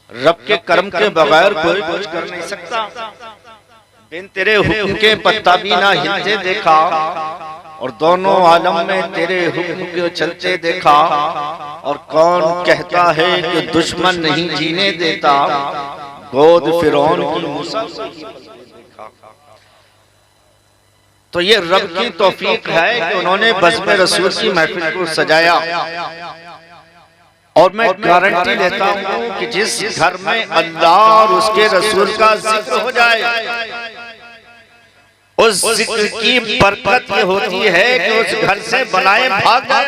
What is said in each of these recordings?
रब के कर्म के बगैर कोई कुछ कर नहीं सकता। बिन तेरे हुक्म के पत्ता भी ना हिलते देखा, और दोनों आलम में तेरे हुक्म के चलते देखा। और कौन कहता है कि दुश्मन नहीं जीने देता, गोद फिरौन की मूसा देखा। तो ये रब की तौफीक है कि उन्होंने बज़्म रसूल की महफिल को सजाया। और मैं गारंटी लेता हूं कि जिस घर में अल्लाह और उसके रसूल का जिक्र हो जाए, उस जिक्र की बरकत ये होती है कि उस घर से बलाएं भाग जाए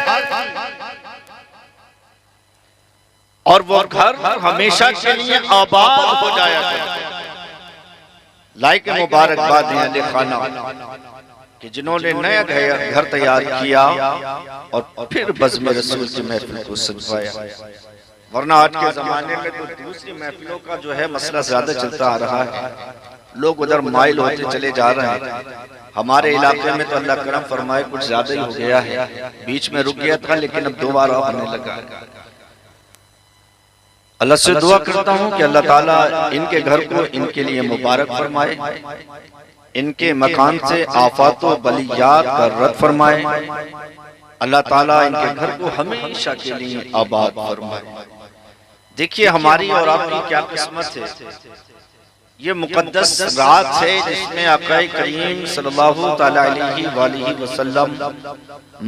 और वो घर हमेशा के लिए आबाद हो जाया करता। लाइक मुबारकबाद है खाना कि जिन्होंने नया घर तैयार किया और फिर बज़्म रसूल की महफिल को सजवाया। वरना आज के जमाने में तो दूसरी महफिलों का जो है मसला ज्यादा चलता आ रहा है, लोग उधर माइल होते चले जा रहे हैं। हमारे इलाके में तो अल्लाह करम फरमाए कुछ ज्यादा ही हो गया है, बीच में रुक गया था लेकिन अब दोबारा होने लगा है। अल्लाह से दुआ करता हूँ कि अल्लाह ताला इनके घर को इनके लिए मुबारक फरमाए, इनके मकान से आफात व बलियात का रद्द फरमाए। अल्लाह ताला इनके घर को हमेशा के लिए आबाद फरमाए। देखिए हमारी और आपकी क्या किस्मत है, ये मुकद्दस रात है जिसमें आक़ा करीम सल्लल्लाहु तआला अलैहि वसल्लम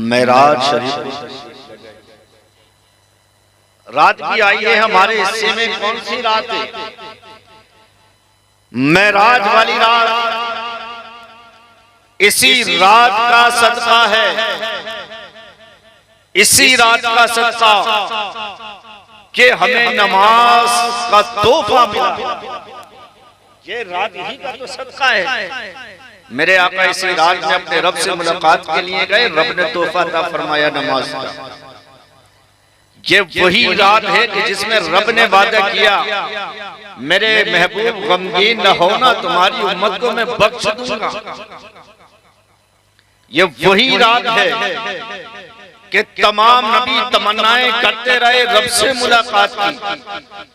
मेराज शरीफ रात भी आई है। हमारे हिस्से में कौन सी रात है? मेराज वाली रात। इसी रात का सदका है, इसी रात का सदका कि हमें नमाज का तोहफा मिला। ये रात यही का तो सदका है। मेरे आका इसी रात में अपने रब से मुलाकात के लिए गए, रब ने तोहफा अता फरमाया नमाज का। ये वही रात है कि जिसमें रब ने वादा किया, मेरे महबूब गमगीन न होना, तुम्हारी उम्मत को मैं बख्श दूंगा। ये वही रात है कि तमाम नबी तमन्नाएं करते रहे रब से मुलाकात की,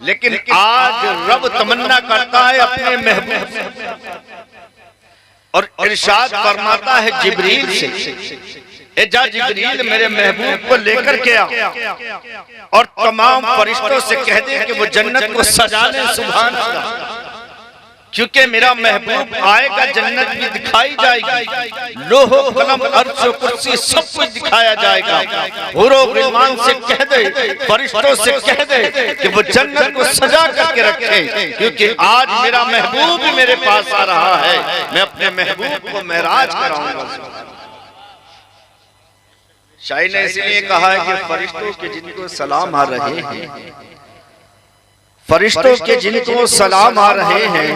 लेकिन आज रब तमन्ना करता है अपने महबूब से और इरशाद फरमाता है जिब्रील से, ए जा जिब्रील मेरे महबूब को लेकर के आ और तमाम फरिश्तों से कह दे कि वो जन्नत को सजा ले। सुभान अल्लाह, क्योंकि मेरा महबूब आएगा, जन्नत भी दिखाई जाएगी, लोहो कलम अर्श व कुर्सी सब कुछ दिखाया जाएगा। हुरो गिलमान से कह दे, फरिश्तों से कह दे कि वो जन्नत को सजा करके रखे, क्योंकि आज मेरा महबूब भी मेरे पास आ रहा है, मैं अपने महबूब को मेराज कराऊंगा। शायद ने इसलिए कहा है कि फरिश्तों के जिनको सलाम आ रहे हैं, फरिश्तों के जिनको सलाम आ रहे हैं,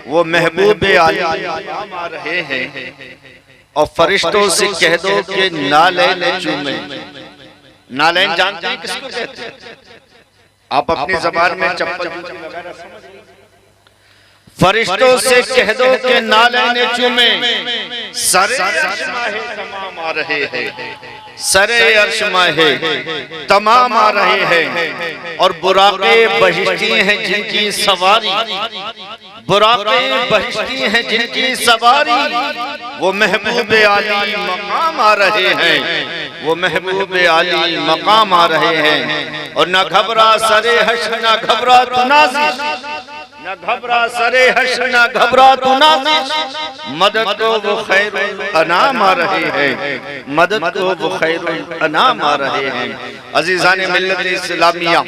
वो महबूब आली आ रहे हैं। और फरिश्तों से कह दो कि नालैन चूमे। नालैन जानते हैं किसको कहते हैं? आप अपनी जबान में चप्पल वगैरह समझ लीजिए। फरिश्तों से कह दो कि नालैन चूमे, सरे अर्श माहे तमाम आ रहे हैं, सरे अर्श माहे तमाम आ रहे हैं। और बुराके बहिश्ती हैं जिनकी सवारी, बुराके बहिश्ती हैं जिनकी सवारी, वो महबूब आली मकाम आ रहे हैं, वो महबूब आली मकाम आ रहे हैं। और न घबरा सरे हश्र न घबरा तुनाज़िश, न घबरा सरे हश्र न घबरा तुनाज़िश, मदद को वो खैरुल अनाम आ रहे हैं, मदद को वो खैरुल अनाम आ रहे हैं। अजीज़ान मिल्लत इस्लामिया,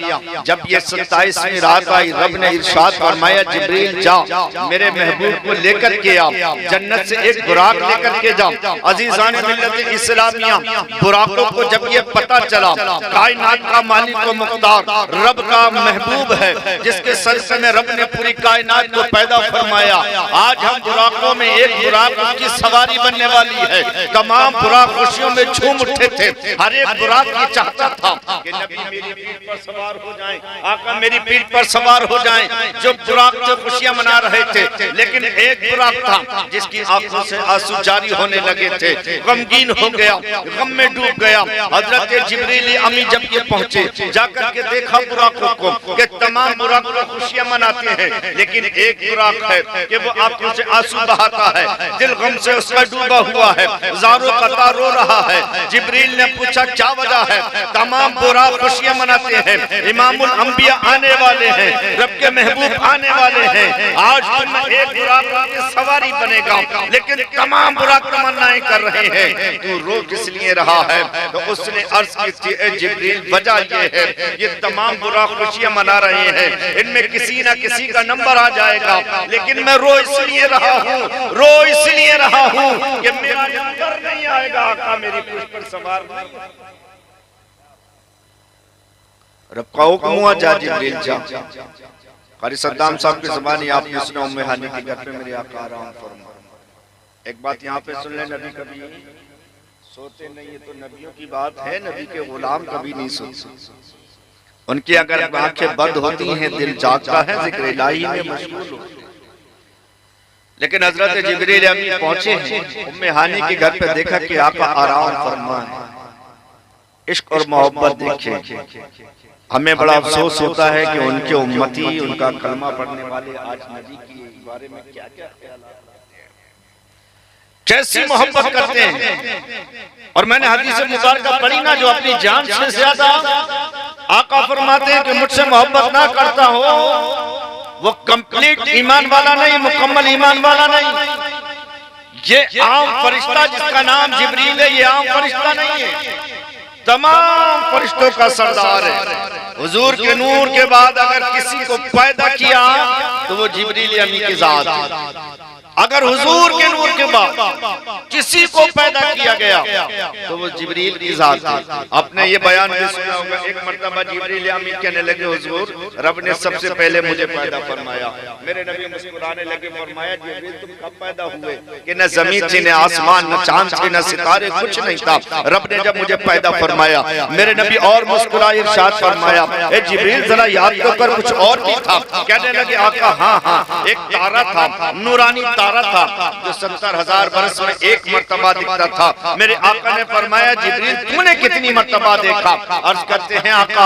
जब ये 27वीं रात आई, रब ने इरशाद फरमाया जिब्रील जा मेरे महबूब को लेकर के आ, जन्नत से एक बुराक लेकर के जा। अजीज़ान मिल्लत इस्लामिया, बुराकों को जब ये पता चला कायनात का मालिक व मुख्तार रब का महबूब है, जिसके सदक़े में रब ने पूरी कायनात को पैदा फरमाया। आज हम बुराकों में एक बुराक की सवारी बनने वाली है। तमाम बुराक खुशियों में झूम उठे थे। हर एक बुराक ये चाहता था कि नबी मेरी पीठ पर सवार हो जाएं, आका मेरी पीठ पर सवार हो जाएं। जो बुराक से खुशियां मना रहे थे, लेकिन एक बुराक था जिसकी आंखों से आंसू जारी होने लगे थे, गमगीन हो गया, गम में डूब गया। हजरत जिब्रील अमी जब ये पहुंचे, जाकर के देखा बुराकों को कि तमाम बुराक खुशियां मनाते हैं, लेकिन एक बुराक है कि वो आंखों से आंसू बहाता है, दिल गम से उसका डूबा हुआ है, ज़ारो कतार रो रहा है। जिब्रील ने पूछा क्या वजह है? तमाम बुराक खुशियां मनाते हैं, इमामुल अंबिया आने वाले हैं, रब के महबूब आने वाले हैं। आज तुम एक बुराक की सवारी बनेगा, लेकिन तमाम बुराक तमन्नाएं कर रहे हैं, तू रो किस लिए रहा है? तो उसने अर्ज की थी, ए जिब्रील वजह ये है, ये तमाम बुराक खुशियां मना रहे हैं, इनमें किसी ना किसी का नंबर आ जाएगा, लेकिन मैं रो इसलिए रहा हूँ कि मेरा नंबर नहीं आएगा, आका मेरी पीठ पर सवार नहीं। रब का हुक्म हुआ, जा जिब्रील जा। कारी सद्दाम साहब की ज़बानी आपने सुना, उम्मे हानी के घर पे मेरे आका आराम फरमा। एक बात यहाँ पे सुन ले, नबी कभी सोते नहीं है, तो नबियों की बात है, नबी के गुलाम कभी नहीं सोते। उनकी अगर आंखें बंद होती हैं, दिल जागता है, जिक्र इलाही में मशगूल होते हैं। लेकिन हजरत जिब्रील अमी पहुंचे हैं, उम्मे हानी के घर पे देखा कि आका आराम फरमा है। इश्क और मोहब्बत देखें। हमें बड़ा अफसोस होता है कि उनके उम्मती, उनका कलमा पढ़ने वाले आज नबी के बारे में क्या क्या कैसी मोहब्बत करते हैं। और मैंने हदीस मुबारक पढ़ी ना, जो अपनी जान से ज्यादा आका फरमाते हैं कि मुझसे मोहब्बत ना करता हो, वो कंप्लीट ईमान वाला नहीं, मुकम्मल ईमान वाला नहीं। ये आम फरिश्ता जिसका नाम जिब्रील है, ये आम फरिश्ता नहीं है, तमाम फरिश्तों का सरदार है। हुजूर के नूर के बाद अगर किसी को पैदा किया तो वो जिब्रील अमी की जात है। अगर हुजूर के नूर के बाद किसी को पैदा किया गया तो वो जिब्रील की जात है। आपने ये बयान भी सुना होगा, एक मर्तबा जिब्रील अमीन कहने लगे, हुजूर रब ने सबसे पहले मुझे पैदा फरमाया। मेरे नबी मुस्कुराने लगे, फरमाया जिब्रील तुम कब पैदा हुए? कि न जमीन थी, न आसमान, न चांद थे, न सितारे, कुछ नहीं था। रब ने जब मुझे पैदा फरमाया, मेरे नबी और मुस्कुराए, इरशाद फरमाया, ए जिब्रील जरा याद तो कर, कुछ और भी था। कहने लगे, आका हाँ, एक तारा था, नूरानी तारा था, जो 70,000 बरस में एक मर्तबा दिखता था। मेरे आका ने फरमाया, जिब्रील तूने कितनी मर्तबा देखा? अर्ज करते हैं, आका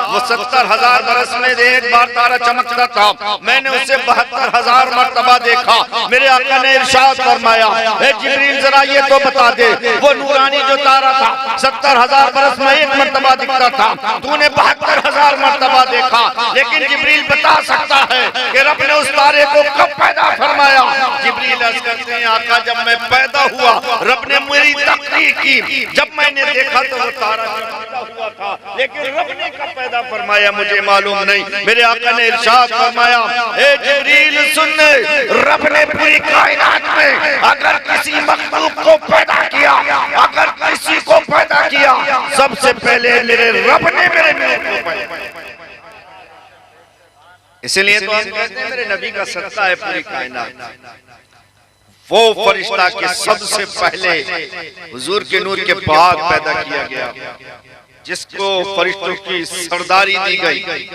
वो 70,000 बरस में एक बार तारा चमकता था, मैंने उसे 72,000 मर्तबा देखा। मेरे आका ने इरशाद फरमाया, ए जिब्रील जरा ये तो बता दे, वो नूरानी जो तारा था 70,000 बरस में एक मर्तबा दिखता था, तूने 72,000 मर्तबा देखा, लेकिन जिब्रील बता सकता है कि रब ने उस तारे को कब पैदा फरमाया? जिब्रील अर्ज करते हैं, आका जब मैं पैदा हुआ, रब ने मेरी तकरीर की, जब मैंने देखा तो वो तारा चमकता हुआ था, लेकिन रब ने कब पैदा फरमाया मुझे मालूम नहीं। मेरे आका ने इरशाद फरमाया, ए जिब्रील सुन, रब ने पूरी कायनात में अगर किसी मखलूक को पैदा किया, अगर किसी को पैदा किया, सबसे पहले मेरे रब ने मेरे नूर को पैदा किया। इसलिए तो हम कहते हैं मेरे नबी का सदका है पूरी कायनात। वो फरिश्ता के सबसे पहले हुजूर के नूर के बाद पैदा किया गया, जिसको फरिश्तों की सरदारी दी गई,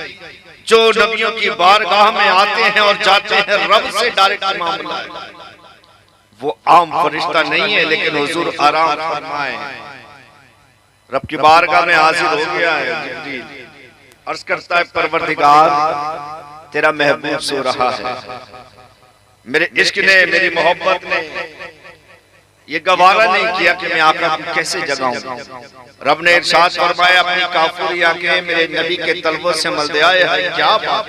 जो नबियों की बारगाह में आते हैं और जाते हैं, रब से डायरेक्ट मामला है। वो आम फरिश्ता नहीं है, लेकिन हुजूर आराम फरमाए, रब की बारगाह में हाजिर हो गया है। जिब्रील अर्ज करता है, परवरदिगार तेरा महबूब सो रहा है। मेरे इश्क ने, मेरी मोहब्बत ने ये गवारा नहीं किया कि मैं आका को कैसे जगाऊं। रब ने इरशाद फरमाया, अपनी काफुरी आंखें मेरे नबी के तलवों से मलदे आए हैं, क्या बात,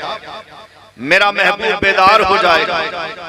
मेरा महबूब बेदार हो जाएगा।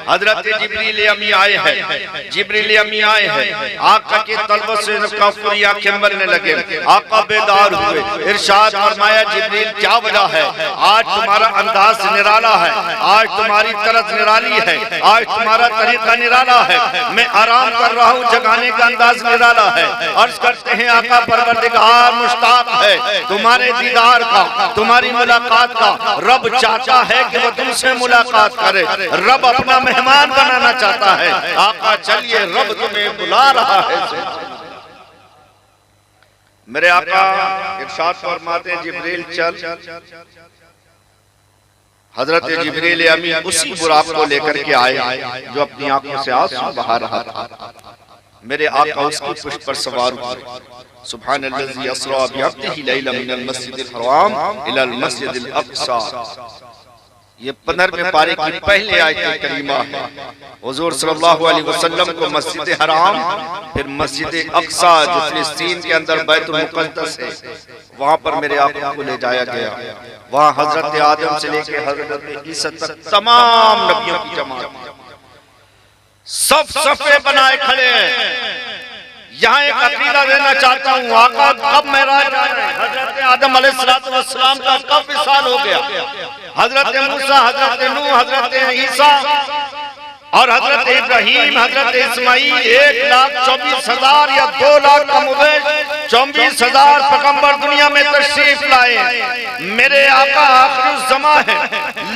हजरत जिब्रील अमी आए हैं, जिब्रील अमी आए हैं, आका के तलवों से आंखें मलने लगे, आका बेदार हुए। इरशाद फरमाया, जिब्रील क्या वजह है? आज तुम्हारा अंदाज निराला है, आज तुम्हारी तरज निराली है, आज तुम्हारा तरीका निराला है, मैं आराम कर रहा हूँ, जगाने का अंदाज निराला है। अर्ज करते हैं आका परवरदिगार मुश्ताक है तुम्हारे दीदार का, तुम्हारी मुलाकात का। रब चाहता है कि वो तुमसे मुलाकात करे, रब अपना मेहमान बनाना चाहता है। आका चलिए, रब तुम्हें बुला रहा है। मेरे आका इरशाद फरमाते हैं, जिब्रील चल। हजरत जिब्रील अमीन उसी बुराक को लेकर के आए जो अपनी आंखों से आंसू बहा रहा था। मेरे आका उसकी पुष्प पर सवार हुए। सुब्हानल्लाज़ी अस्रा बिअब्दिही लैला मिनल मस्जिदिल हराम इलल मस्जिदिल अक़सा। ये 15वें पारे की पहले आयत करीमा है। हुजूर सल्लल्लाहु अलैहि वसल्लम को मस्जिद हराम, फिर मस्जिद अक़सा जो फिलिस्तीन के अंदर बैतुल मुक़द्दस है, वहां पर मेरे आका को ले जाया गया। वहां हजरत आदम से लेकर हजरत ईसा तक तमाम नबियों की जमात सब सफे बनाए खड़े हैं। यहाँ एक अकीदा देना चाहता हूँ, आका कब मेराज आ रहे हैं? हजरत आदम अलैहिस्सलाम का कब विसाल हो गया? हजरत मूसा, हजरत नूह, हजरत ईसा और हजरत इब्राहीम, हजरत इस्माईल 1,24,000 या 2 लाख का मुबेश 24,000 पैगंबर दुनिया में तशरीफ लाए। मेरे आका आखिर ज़मा है,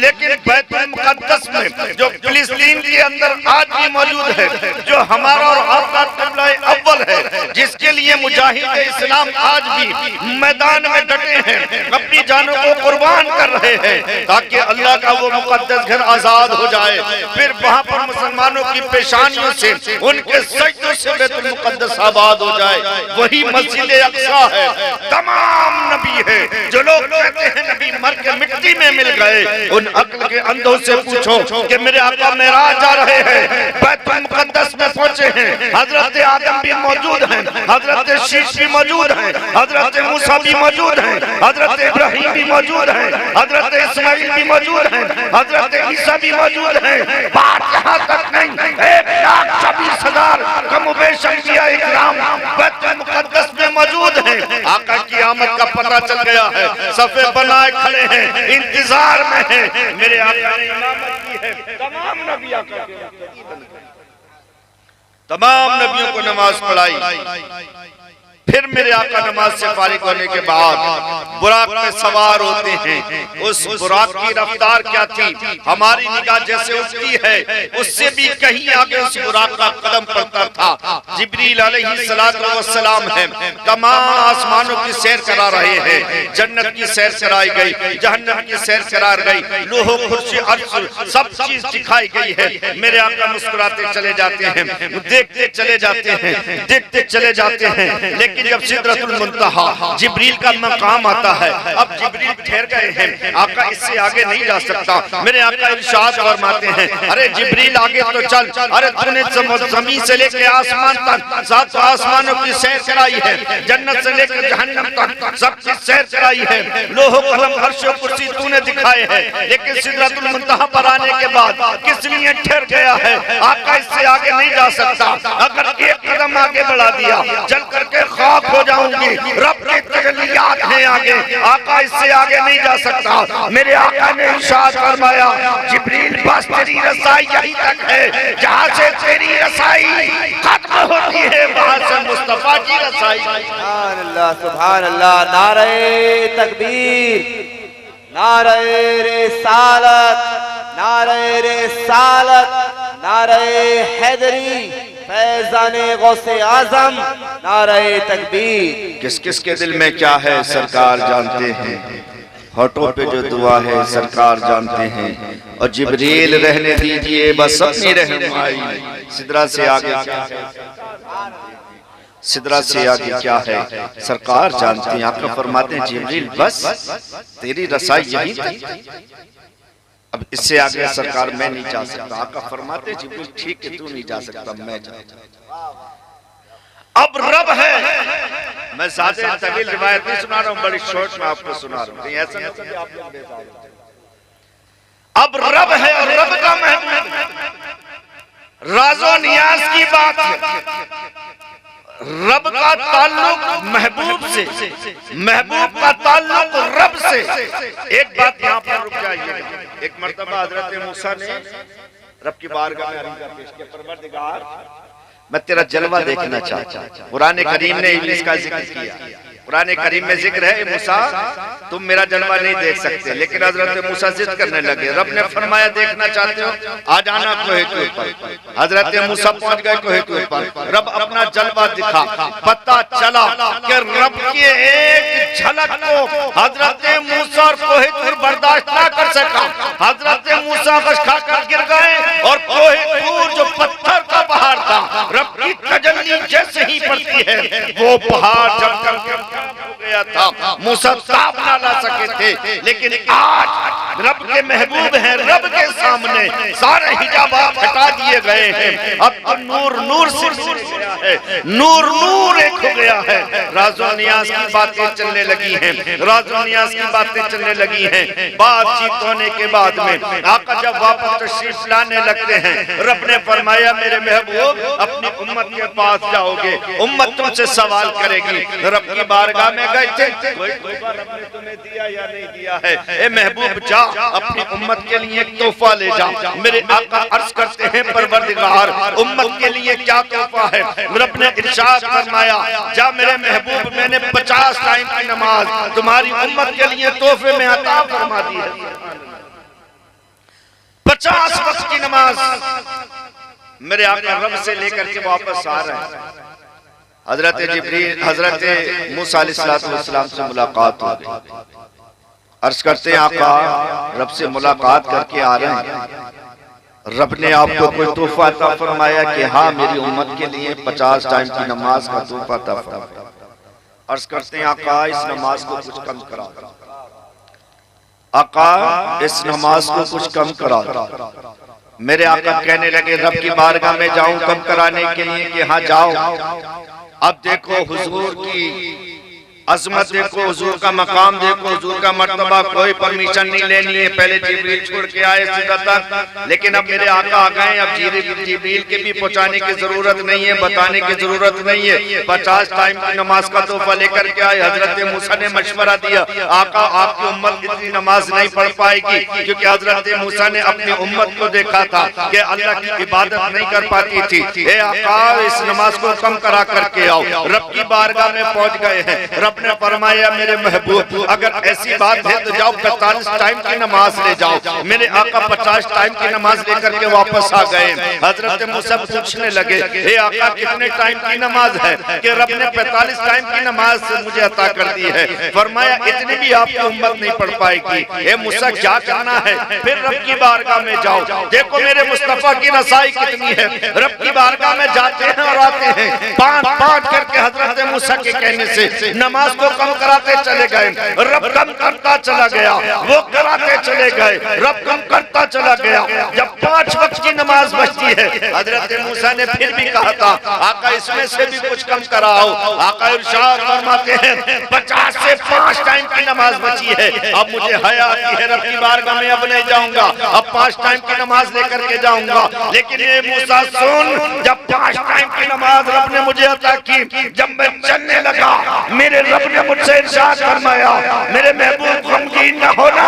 लेकिन बैतुल मुक़द्दस में जो फिलिस्तीन के अंदर आज भी मौजूद है, जो हमारा और आपका क़िबला अव्वल है, जिसके लिए मुजाहिद इस्लाम आज भी मैदान में डटे हैं, अपनी जानों को कुर्बान कर रहे हैं ताकि अल्लाह का वो मुक़द्दस घर आजाद हो जाए। फिर वहाँ पर मुसलमानों की पेशानियों से, उनके सजदों से बैतुल मुक़द्दस आबाद हो जाए। वही मस्जिद अक़सा है। तमाम नबी है, जो लोग कहते हैं नबी मर के मिट्टी में मिल गए, उन अक्ल के अंधों से पूछो कि मेरे आका मेराज जा रहे हैं, बैतुल मुक़द्दस में पहुंचे हैं। हजरत आदम भी मौजूद हैं, हजरत शीश भी मौजूद हैं, हजरत मूसा भी मौजूद हैं, हजरत इब्राहीम भी मौजूद हैं, हजरत इस्माईल भी मौजूद हैं, हजरत ईसा भी मौजूद हैं। बात यहाँ तक नहीं, 1,24,000 कम बेश अंबिया इकराम बैतुल मुक़द्दस में मौजूद हैं। आका की आमद का पता चल गया है, सफे बनाए खड़े हैं, इंतजार में हैं। मेरे आका ने इमामत की है, तमाम नबी आका के तमाम नबियों को नमाज पढ़ाई। फिर मेरे आका नमाज से फारिग होने के बाद बुराक पे सवार होते हैं। उस बुराक की रफ्तार क्या थी? हमारी निगाह जैसे उसकी है, उससे भी कहीं आगे उस बुराक का कदम पड़ता था। जिब्रील अलैहिस्सलातु वस्सलाम है, तमाम आसमानों की सैर करा रहे हैं। जन्नत की सैर कराई गई, जहन्नम की सैर करा गई, लोहो कुर्सी अर्श सब चीज दिखाई गई है। मेरे आका मुस्कुराते चले जाते हैं, देखते चले जाते हैं, देखते चले जाते हैं। लेकिन जब सिदरतुल मुंतहा जिब्रील का मकाम आता है, अब जिब्रील ठहर गए हैं, आका इससे आगे नहीं जा सकता। मेरे आका इरशाद फरमाते हैं, अरे जिब्रील आगे तो चल, अरे तूने जमीन से लेकर आसमान तक 7 आसमानों की सैर कराई है, जन्नत से लेकर जहन्नम तक सब चीज सैर कराई है, लोहो कलम अर्श और कुर्सी तूने दिखाए हैं। लेकिन सिदरतुल मुंतहा पर आने के बाद किस लिए ठहर गया है? आका इससे आगे नहीं जा सकता। अगर एक कदम आगे बढ़ा दिया, चल करके खाक हो जाऊंगी। रब के तजल्लियात हैं आगे, आका इससे आगे नहीं जा सकता। मेरे आका ने इरशाद फरमाया, जिब्रील बस तेरी रसाई यहीं तक है, जहां से तेरी रसाई खत्म होती है वहां से मुस्तफा की रसाई। सुभान अल्लाह, सुभान अल्लाह। नारे तकबीर, नारे रिसालत, नारे रिसालत, नारे हैदरी, फैज़ाने गौसे आज़म, नारे तकबीर। किस किस के दिल में क्या है सरकार जानते हैं, होठों पे जो दुआ है सरकार जानते हैं। और जिब्रील रहने दीजिए बस अपनी रहनुमाई, सिदरा से आगे क्या है, सिदरा से आगे क्या है सरकार जानते हैं। आका फरमाते हैं, जिब्रील बस तेरी रसाई यही थी, अब इससे आगे सरकार मैं नहीं जा सकता। आका फरमाते जिब्रील ठीक है, तू नहीं जा सकता, मैं जा। अब रब है, मैं ज़्यादा तवील रिवायत नहीं सुना रहा हूँ, बड़ी शॉर्ट में आपको सुना रहा हूँ, ऐसा नहीं कि आप लोग बेजार हो। अब रब है और रब का महबूब, राज़ो नियाज की बात है। रब का ताल्लुक महबूब से, महबूब का ताल्लुक रब से। एक बात यहाँ पर रुक जाइए। एक मर्तबा हजरत मूसा ने रब की बारगाह में अर्ज़ पेश किया, परवरदिगार मैं तेरा जलवा देखना चाहता हूं। कुरान करीम ने इब्लीस का जिक्र किया। कुरान करीम में जिक्र है, मूसा तुम मेरा जलवा नहीं देख सकते, लेकिन हजरत मूसा जिद करने लगे। रब ने फरमाया देखना चाहते हो आ जाना कोहे तूर पर। हजरत मूसा पहुंच गए कोहे तूर पर। रब अपना जलवा दिखा। पता चला कि रब की एक झलक को हजरत मूसा और कोहे तूर बर्दाश्त ना कर सका। हजरत मूसा बस खाकर गिर गए और कोहे तूर जो पत्थर का पहाड़ था, रब की तजल्ली जैसे ही पड़ती है वो पहाड़ जमकर हो गया था। मूसा ताप ना ला सके थे, लेकिन आज रब के महबूब हैं, रब के सामने सारे हिजाबात हटा दिए गए हैं। अब तो नूर नूर से नूर गया है, नूर नूर एक हो गया है। राज़ो नियाज़ की बातें चलने लगी हैं, राज़ो नियाज़ की बातें चलने लगी हैं। बातचीत होने के बाद में आका जब वापस तशरीफ लाने लगते हैं, रब ने फरमाया मेरे महबूब अपनी उम्मत के पास जाओगे, उम्मत तुमसे सवाल करेगी। रब की बारगाह में गए थे, कोई तोहफा रब ने तुम्हें दिया या नहीं दिया है? ए महबूब जा अपनी उम्मत के लिए एक तोहफा ले जा। मेरे आका अर्ज करते हैं परवरदिगार उम्मत के लिए क्या तोहफा है? रब ने इरशाद फरमाया जा मेरे महबूब मैंने 50 टाइम की नमाज तुम्हारी उम्मत के लिए तोहफे में अता फरमा दी है। 50 वक्त की नमाज मेरे आका रब से लेकर के वापस आ रहे हैं। हजरत जिब्रील हजरत मूसा अलैहिस्सलाम से मुलाकात हो गई। अर्ज करते हैं आका रब से मुलाकात करके आ रहे हैं, रब ने आपको कोई तोहफा अता फरमाया कि हाँ मेरी उम्मत के लिए 50 टाइम की नमाज का तोहफा अता फरमाया। अर्ज करते हैं आका इस नमाज को कुछ कम करा, आका इस नमाज को कुछ कम करा। मेरे आका कहने लगे रब की बारगाह में जाऊं कम कराने के लिए कि हाँ जाओ। अब देखो हुजूर की अजमत देखो, हुजूर का मकाम देखो, हुजूर का मर्तबा, कोई परमिशन नहीं लेनी है। पहले जिब्रील छोड़ के आए सीधा तक, लेकिन अब मेरे आका आ गए, अब जिब्रील के भी पहुंचाने की जरूरत नहीं है, बताने की जरूरत नहीं है। 50 टाइम की नमाज का तोहफा लेकर के आए। हजरत मूसा ने मशवरा दिया आका आपकी उम्मत इतनी नमाज नहीं पढ़ पाएगी, क्योंकि हजरत मूसा ने अपनी उम्मत को देखा था कि अल्लाह की इबादत नहीं कर पाती थी। ए आका इस नमाज को कम करा करके आओ। रब की बारगाह में पहुंच गए हैं। ने फरमाया मेरे महबूब अगर ऐसी बात है तो जाओ 45 टाइम की नमाज ले जाओ। मेरे आका 50 टाइम की नमाज लेकर के वापस आ गए। हजरत मूसा पूछने लगे हे आका कितने टाइम की नमाज है कि रब ने 45 टाइम की नमाज मुझे अता कर दी है। फरमाया इतनी भी आपकी उम्मत नहीं पढ़ पाएगी। हे मूसा क्या करना है? फिर रब की बारगाह में जाओ, देखो मेरे मुस्तफा की रसाई कितनी है। रब की बारगाह में जाते हैं और आते हैं, 5-5 करके हजरत मूसा के कहने से नमाज को कम कराते चले गए। रब कम करता चला गया, वो कराते चले गए, रब कम करता चला गया। जब 5 वक्त की नमाज बचती है, हजरत मूसा ने फिर भी कहा था आका इसमें से भी कुछ कम कराओ। आका इरशाद फरमाते हैं 50 से 5 टाइम की नमाज बची है। अब मुझे हया आती है, रब की बारगाह में अब नहीं जाऊंगा, अब 5 टाइम की नमाज लेकर के जाऊंगा। लेकिन ये मूसा सुन, जब 5 टाइम की नमाज रब ने मुझे अता की, जब मैं चलने लगा मेरे रब ने मुझसे इरशाद फरमाया मेरे महबूब गमगीन न होना,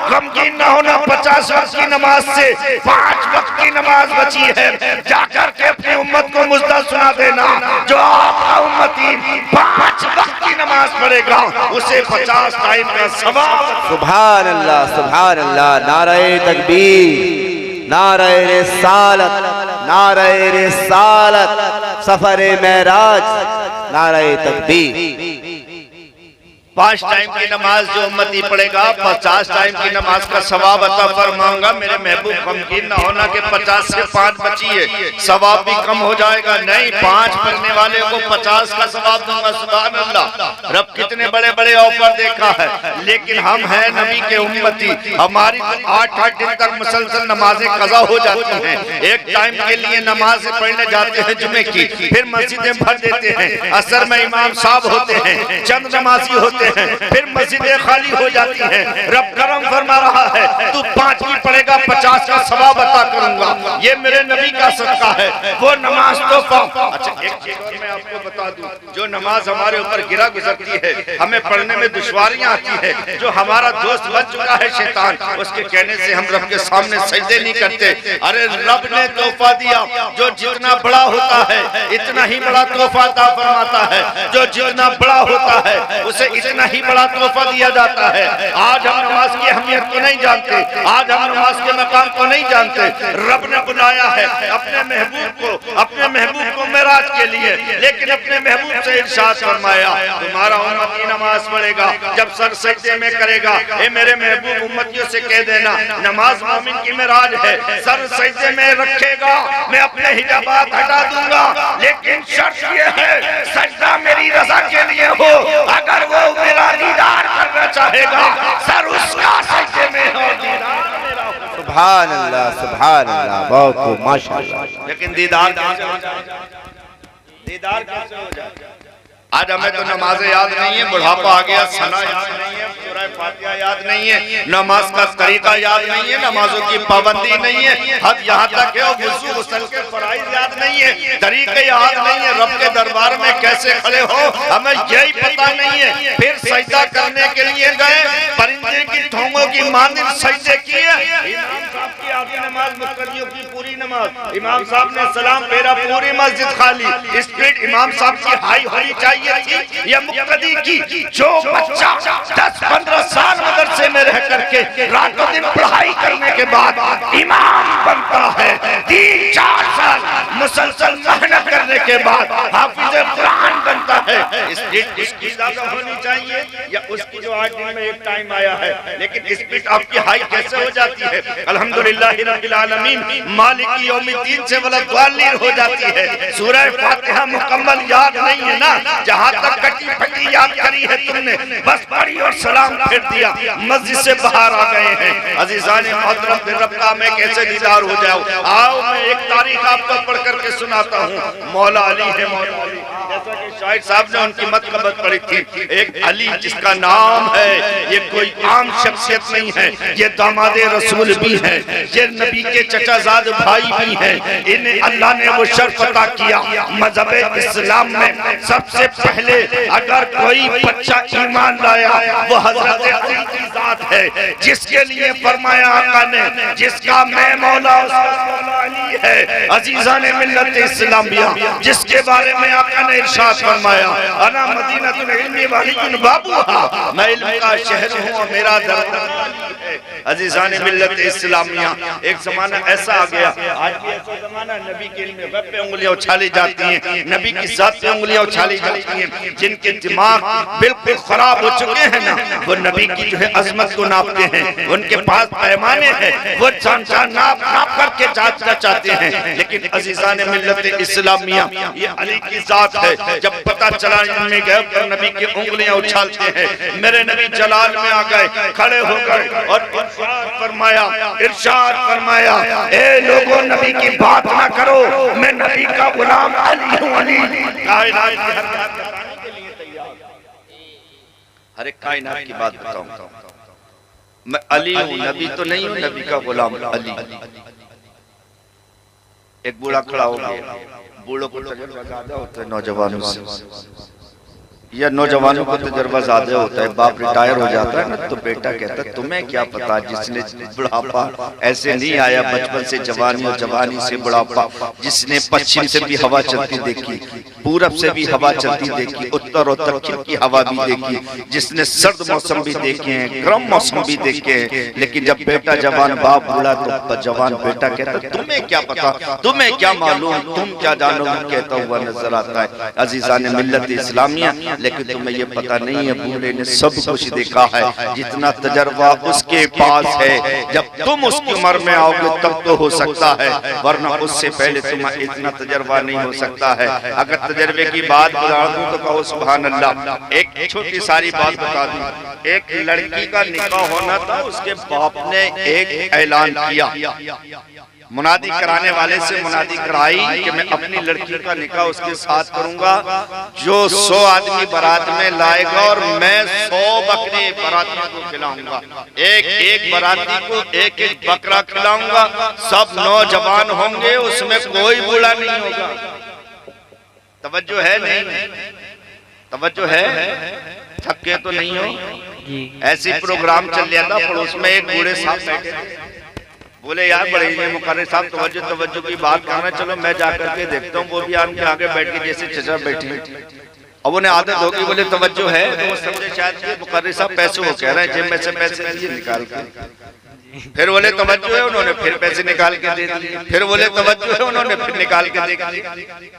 गमगीन न होना। 50 वक्त की नमाज से 5 वक्त की नमाज बची है, जाकर के अपनी उम्मत को मुजदा सुना देना। जो आपका उम्मती 5 वक्त की नमाज पढ़ेगा उसे 50 टाइम का सवाब। सुभान अल्लाह, सुभान अल्लाह। नारे तकबीर, नारे रिसालत, नारे रिसालत, सफरे मेराज, नारे तकबीर। 5 टाइम की नमाज जो उम्मती पढ़ेगा 50 टाइम की नमाज का सवाब अता फरमाऊंगा। मेरे महबूब गमगीन न होना कि 50 से 5 बची है, सवाब भी कम हो जाएगा। नहीं, 5 पढ़ने वाले को 50 का सवाब दूंगा। सुभान अल्लाह। रब कितने बड़े बड़े ऑफर देखा है, लेकिन हम हैं नबी के उम्मती। हमारी 8-8 दिन तक मुसलसल नमाजें कज़ा हो जाती हैं। एक टाइम के लिए नमाज पढ़ने जाते हैं जुमे की, फिर मस्जिदें भर देते हैं, असर में इमाम साहब होते हैं, चंद नमाजी होते हैं, फिर मस्जिदें खाली हो जाती हैं। रब करम फरमा रहा है तू 5 भी पढ़ेगा 50 का सवाब अता करूंगा। ये मेरे नबी का सदका है, वो नमाज तो पाओ। अच्छा एक चीज और मैं आपको बता दूं, जो नमाज हमारे ऊपर गिरा गुजरती है, हमें पढ़ने में दुश्वारियां आती है, जो हमारा दोस्त बन चुका है शैतान, उसके कहने से हम रब के सामने सजदे नहीं करते। अरे रब ने तोहफा दिया, जो जितना बड़ा होता है इतना ही बड़ा तोहफा अता फरमाता है, जो जितना बड़ा होता है उसे इतना ही बड़ा तोहफा दिया जाता है। आज हम नमाज की अहमियत को नहीं जानते, आज हम नमाज के मकाम को नहीं जानते। रब ने बुलाया है अपने महबूब को मेराज के लिए, लेकिन अपने महबूब से इरशाद फरमाया, तुम्हारा उम्मती नमाज पढ़ेगा जब सर सजदे में करेगा। ए मेरे महबूब उम्मतियों से कह देना, नमाज मोमिन की मेराज है, सर सजदे में रखेगा, मैं अपने हिजाबात हटा दूंगा, लेकिन शर्त ये है सजदा मेरी रजा के लिए हो। अगर वो मेरा दीदार करना चाहेगा, सर उसका सजदे में हो, दीदार मेरा हो। सुभान अल्लाह, सुभान अल्लाह, बहुत खूब, माशाअल्लाह। लेकिन दीदार कैसे हो जाए? आज हमें तो नमाजें याद नहीं है, बुढ़ापा आ गया, सना याद नहीं है, सूरह फातिहा याद नहीं है, नमाज का तरीका याद नहीं है, नमाजों की पाबंदी नहीं है, हद यहाँ तक है वुज़ू गुस्ल के फराइज़ याद नहीं है, तरीके याद नहीं है, रब के दरबार में कैसे खड़े हो हमें यही पता नहीं है। फिर सजदा करने के लिए गए, परिंदे की ठोंगों की मानिंद सजदे किए। इमाम साहब की आधी नमाज, मुक्तदियों की पूरी नमाज, इमाम साहब ने सलाम फेरा, पूरी मस्जिद खाली। स्पीड इमाम साहब की हाई होनी चाहिए थी या मुक्तदी की। जो बच्चा 10-15 साल मदरसे में रह करके रातों दिन पढ़ाई करने के बाद इमाम बनता है, 3-4 साल मुसलसल मेहनत करने के बाद हाफिज कुरान बनता है, इसकी ज्यादा होनी चाहिए या उसकी जो 8 दिन में एक टाइम आया है। लेकिन स्पीड आपकी हाई कैसे हो जाती है? अल्हम्दुलिल्लाह रब्बिल आलमीन मालिक यौमिद्दीन से वला ज़ालिर हो जाती है। सूरह फातिहा मुकम्मल याद नहीं है ना, जहाँ तक कटी फटी याद करी है तुमने, बस पढ़ी और सलाम फेर दिया, मस्जिद से बाहर आ गए हैं। अजीज़ाने मोहतरम, फिर रब्का में कैसे दीदार हो जाओ। आओ मैं एक तारीख आपको पढ़ करके सुनाता हूँ। मौला अली है, मौला अली, जैसा कि शाहिद साहब ने उनकी मतकबत पढ़ी थी। एक अली जिसका नाम है, ये कोई आम शख्सियत नहीं है, ये दामादे रसूल भी है, ये नबी के चचाजाद भाई भी है। इन्हें अल्लाह ने वो शर्फ अता किया। मजहब इस्लाम में सबसे पहले अगर कोई बच्चा ईमान लाया वो हजरत अली की जात है, जिसके लिए फरमाया आका ने, जिसका मैं मौला उसका अली है। अजीज़ाने मिल्लत इस्लामिया, जिसके बारे में आका ने इरशाद फरमाया, अना मदीनतुल इल्मी व अलीयुन बाबूहा, मैं इल्म का शहर हूँ और मेरा दरवाज़ा है। अजीज़ाने मिल्लत इस्लामिया, एक जमाना ऐसा आ गया, आज भी ऐसा जमाना, नबी के इल्म में पे उंगलियां उछाली जाती हैं, नबी की जात पे उंगलियां उछाली जाती हैं। जिनके दिमाग बिल्कुल खराब हो चुके हैं ना, वो नबी की जो है अजमत को नापते हैं, उनके पास पैमाने हैं, वो नाप करके जांचना चाहते हैं। लेकिन अजीज़ाने मिल्लत इस्लामिया, ये अली की जात है। जब पता चला इनमें गए तो नबी की उंगलियां उछालते हैं। मेरे नबी जलाल में आ गए, खड़े हो गए और इरशाद फरमाया, ए लोगों नबी की बात ना करो, मैं नबी का गुलाम अली हूँ। अली हर एक कायनात की बात बताऊं, मैं अली हूँ, नबी तो नहीं हूँ, नबी का गुलाम अली। एक बूढ़ा खड़ा हो गया, बूढ़ों को तजुर्बा ज्यादा होता है नौजवानों से, या नौजवानों को तजुर्बा ज्यादा होता है। बाप रिटायर हो जाता है ना, तो बेटा कहता है तुम्हें क्या पता, जिसने बुढ़ापा ऐसे नहीं आया, बचपन से जवानी और जवानी से बुढ़ापा, जिसने पश्चिम से भी हवा चलती देखी, पूरब से भी हवा चलती देखी, उत्तर और दक्षिण की हवा भी देखी, जिसने सर्द मौसम भी देखे हैं, गर्म मौसम भी देखे हैं। लेकिन जब बेटा जवान, बाप बूढ़ा, तो जवान बेटा कहता तुम्हें क्या पता, तुम्हें क्या मालूम, तुम क्या जानोगे, कहता हुआ नजर आता है। अजीज़ाने मिल्लत इस्लामिया, लेकिन तुम्हें ये पता नहीं है, बूढ़े ने सब कुछ देखा है, जितना तजर्बा उसके पास है। जब तुम उसकी उम्र में आओगे तब तो हो सकता है, वरना उससे पहले तुम्हें इतना तजर्बा नहीं हो सकता है। अगर तजर्बे की बात बता दूं तो कहो सुभान अल्लाह। एक छोटी सारी बात बता दूं, एक लड़की का निकाह होना था, उसके बाप ने एक ऐलान किया, मुनादी कराने वाले से मुनादी कराई कि मैं अपनी लड़की का निकाह उसके साथ करूंगा जो 100 आदमी बारात में लाएगा और मैं 100 बकरे बारातियों को खिलाऊंगा। एक एक बाराती को एक एक बकरा खिलाऊंगा। सब नौजवान होंगे, उसमें कोई बूढ़ा नहीं होगा। तवज्जो है? नहीं तवज्जो है? थके तो नहीं हो? ऐसी प्रोग्राम चल रहा था, पड़ोस में एक बूढ़े साहब बैठे थे। बोले यार बड़े मुकर्रर साहब तवज्जो तवज्जो की बात करना, चलो मैं जाकर के देखता हूँ। वो भी आम के आगे बैठ के जैसे चचा बैठी, अब उन्हें आदत होगी, बोले तवज्जो है? तो वो समझे शायद मुकर्रर साहब पैसे वो कह रहे हैं, जेब में से पैसे दिए निकाल के। फिर बोले तवज्जो है, उन्होंने फिर पैसे निकाल के दे दिए। फिर बोले तवज्जो है, उन्होंने फिर निकाल के दे दिए।